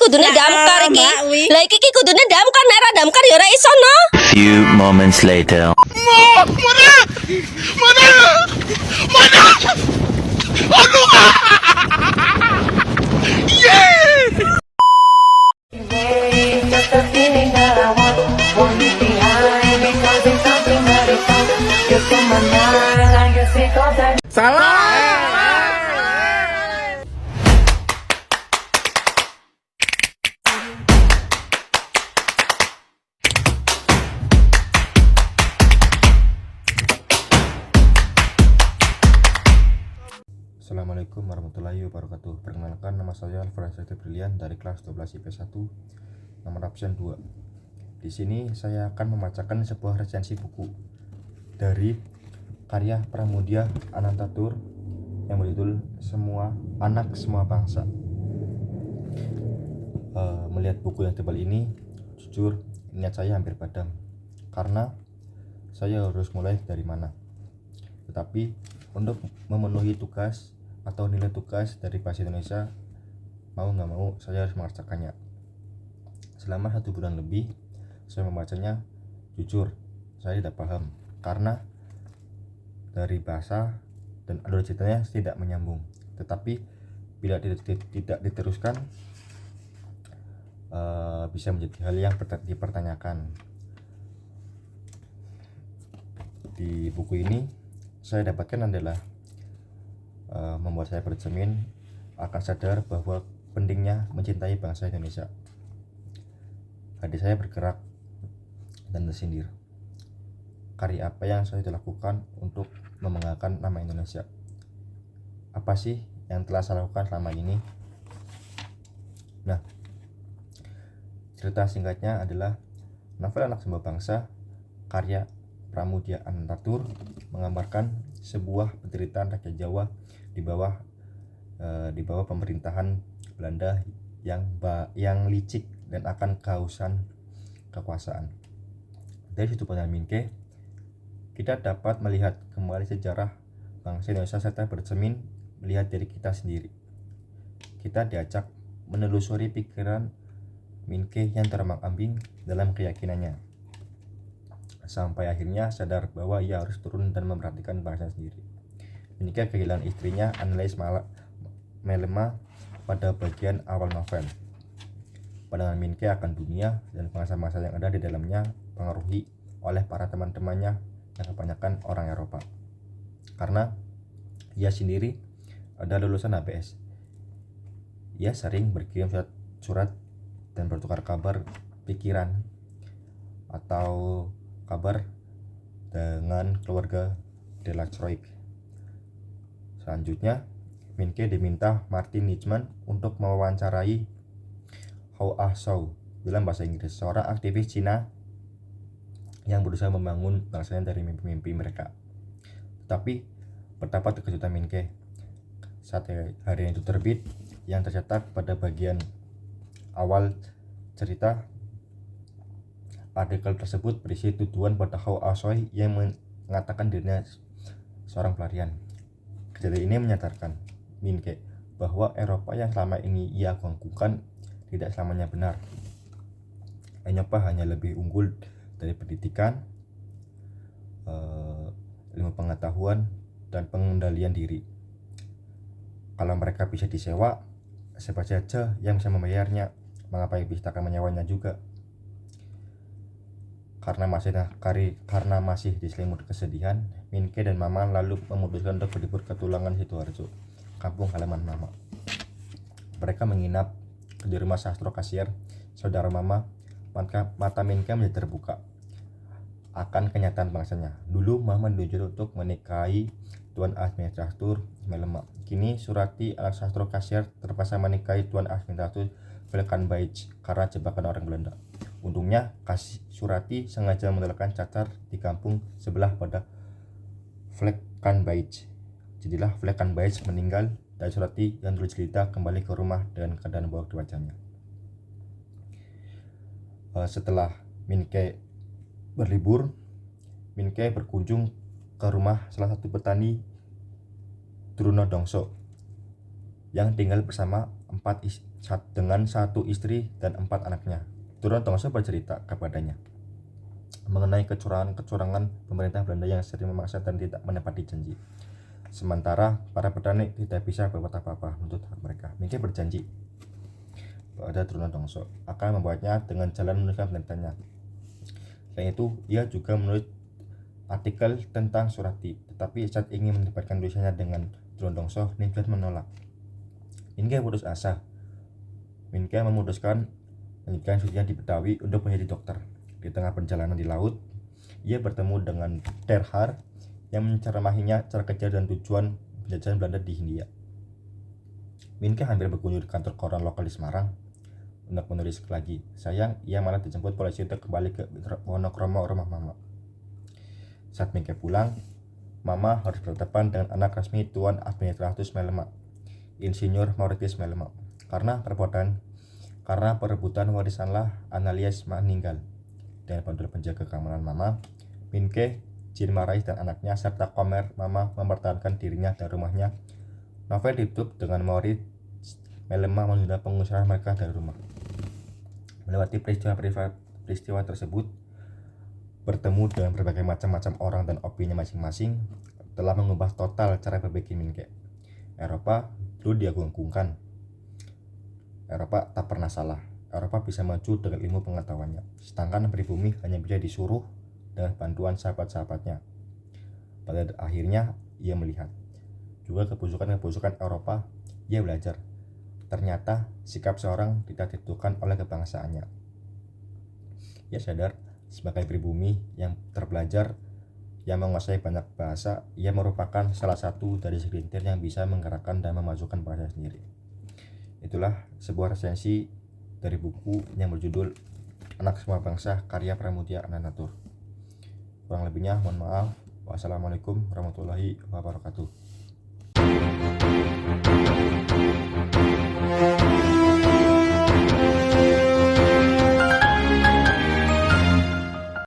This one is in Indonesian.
kudune damkar iki. Lah iki kudune damkar, nek ora damkar ya ora iso no. Few moments later. Just a feeling that I want you behind because it's something that is on. You're in my mind, I guess it goes that. Assalamualaikum warahmatullahi wabarakatuh. Perkenalkan, nama saya Alfred Brilian dari kelas 12 IP1 nomor absen 2. Di sini saya akan membacakan sebuah resensi buku dari karya Pramudia Anantatur yang berjudul Anak Semua Bangsa. Melihat buku yang tebal ini, jujur niat saya hampir padam karena saya harus mulai dari mana. Tetapi untuk memenuhi tugas atau nilai tugas dari bahasa Indonesia, mau nggak mau saya harus mengerjakannya. Selama 1 bulan lebih saya membacanya, jujur saya tidak paham karena dari bahasa dan alur ceritanya tidak menyambung. Tetapi bila tidak diteruskan, bisa menjadi hal yang dipertanyakan. Di buku ini saya dapatkan adalah membuat saya bercermin akan sadar bahwa pentingnya mencintai bangsa Indonesia. Hati saya bergerak dan tersindir. Karya apa yang saya lakukan untuk membanggakan nama Indonesia? Apa sih yang telah saya lakukan selama ini? Nah, cerita singkatnya adalah novel Anak Semua Bangsa karya Pramudia Anantatur menggambarkan sebuah penderitaan rakyat Jawa di bawah pemerintahan Belanda yang licik dan akan kehausan kekuasaan. Dari sudut pandang Minke, kita dapat melihat kembali sejarah bangsa Indonesia serta bercermin melihat diri kita sendiri. Kita diajak menelusuri pikiran Minke yang terombang-ambing dalam keyakinannya, sampai akhirnya sadar bahwa ia harus turun dan memperhatikan bangsa sendiri. Minke kehilangan istrinya Annelies Melema pada bagian awal novel. Pandangan Minke akan dunia dan bangsa-bangsa yang ada di dalamnya pengaruhi oleh para teman-temannya yang kebanyakan orang Eropa. Karena ia sendiri adalah lulusan HBS, ia sering berkirim surat dan bertukar kabar pikiran atau kabar dengan keluarga Delacroix. Selanjutnya, Minke diminta Martin Nitzman untuk mewawancarai Hou Ah-Chou dalam bahasa Inggris, seorang aktivis Cina yang berusaha membangun bangsanya dari mimpi-mimpi mereka. Tetapi betapa terkejutnya Minke saat hari itu terbit yang tercetak pada bagian awal cerita. Artikel tersebut berisi tuduhan pada Hou Ah-Chou yang mengatakan dirinya seorang pelarian. Kejadian ini menyadarkan Minke bahwa Eropa yang selama ini ia agungkan tidak selamanya benar. Eropa hanya lebih unggul dari pendidikan, ilmu pengetahuan, dan pengendalian diri. Kalau mereka bisa disewa, siapa saja yang bisa membayarnya, mengapa bisa akan menyewanya juga? Karena masih diselimuti kesedihan, Minke dan Mama lalu memutuskan untuk berlibur ke Tulangan Sidoarjo, kampung halaman Mama. Mereka menginap di rumah Sastro Kasier, saudara Mama. Mata Minke menjadi terbuka akan kenyataan bangsanya. Dulu Mama dituju untuk menikahi Tuan Administratur Melema. Kini Surati anak Sastro Kasier terpaksa menikahi Tuan Administratur Valkenbaich karena jebakan orang Belanda. Untungnya Surati sengaja menelekan cacar di kampung sebelah pada Valkenbaich. Jadilah Valkenbaich meninggal dan Surati yang dulu jelita kembali ke rumah dengan keadaan buak di wajahnya. Setelah Minke berlibur, Minke berkunjung ke rumah salah satu petani Drunodongso yang tinggal bersama dengan 1 istri dan 4 anaknya. Trunandongso bercerita kepadanya mengenai kecurangan pemerintah Belanda yang sering memaksa dan tidak menepati janji. Sementara para petani tidak bisa berbuat apa-apa untuk hak mereka. Minke berjanji pada Trunandongso akan membuatnya dengan jalan menuliskan penelitiannya. Selain itu, ia juga menulis artikel tentang Surati, tetapi saat ingin mendapatkan tulisannya dengan Trunandongso, Ninjat menolak. Minke putus asa. Minke memutuskan melanjutkan studinya di Betawi untuk menjadi dokter. Di tengah perjalanan di laut, ia bertemu dengan Terhar yang menceramahinya cara kerja dan tujuan penjajahan Belanda di Hindia. Minke hampir berkunjung di kantor koran lokal di Semarang untuk menulis lagi. Sayang, ia malah dijemput polisi untuk kembali ke Wonokromo rumah mama. Saat Minke pulang, mama harus berhadapan dengan anak resmi Tuan Administratus Melema, Insinyur Mauritius Melema. Karena perebutan warisanlah Analias meninggal. Dengan bantuan penjaga keamanan mama, Minke, Jin Marais dan anaknya serta Komer mama mempertahankan dirinya dan rumahnya. Novel ditutup dengan Maurits Melema menunda pengusiran mereka dari rumah. Melewati peristiwa tersebut, bertemu dengan berbagai macam orang dan opini masing-masing telah mengubah total cara berpikir Minke. Eropa dulu diagung-agungkan. Eropa tak pernah salah. Eropa bisa maju dengan ilmu pengetahuannya, sedangkan pribumi hanya bisa disuruh dengan bantuan sahabat-sahabatnya. Pada akhirnya, ia melihat juga kebusukan Eropa. Ia belajar, ternyata sikap seorang tidak ditentukan oleh kebangsaannya. Ia sadar, sebagai pribumi yang terpelajar, yang menguasai banyak bahasa, ia merupakan salah satu dari segelintir yang bisa menggerakkan dan memajukan bangsa sendiri. Itulah sebuah resensi dari buku yang berjudul Anak Semua Bangsa karya Pramudia Anantatur. Kurang lebihnya mohon maaf. Wassalamualaikum warahmatullahi wabarakatuh.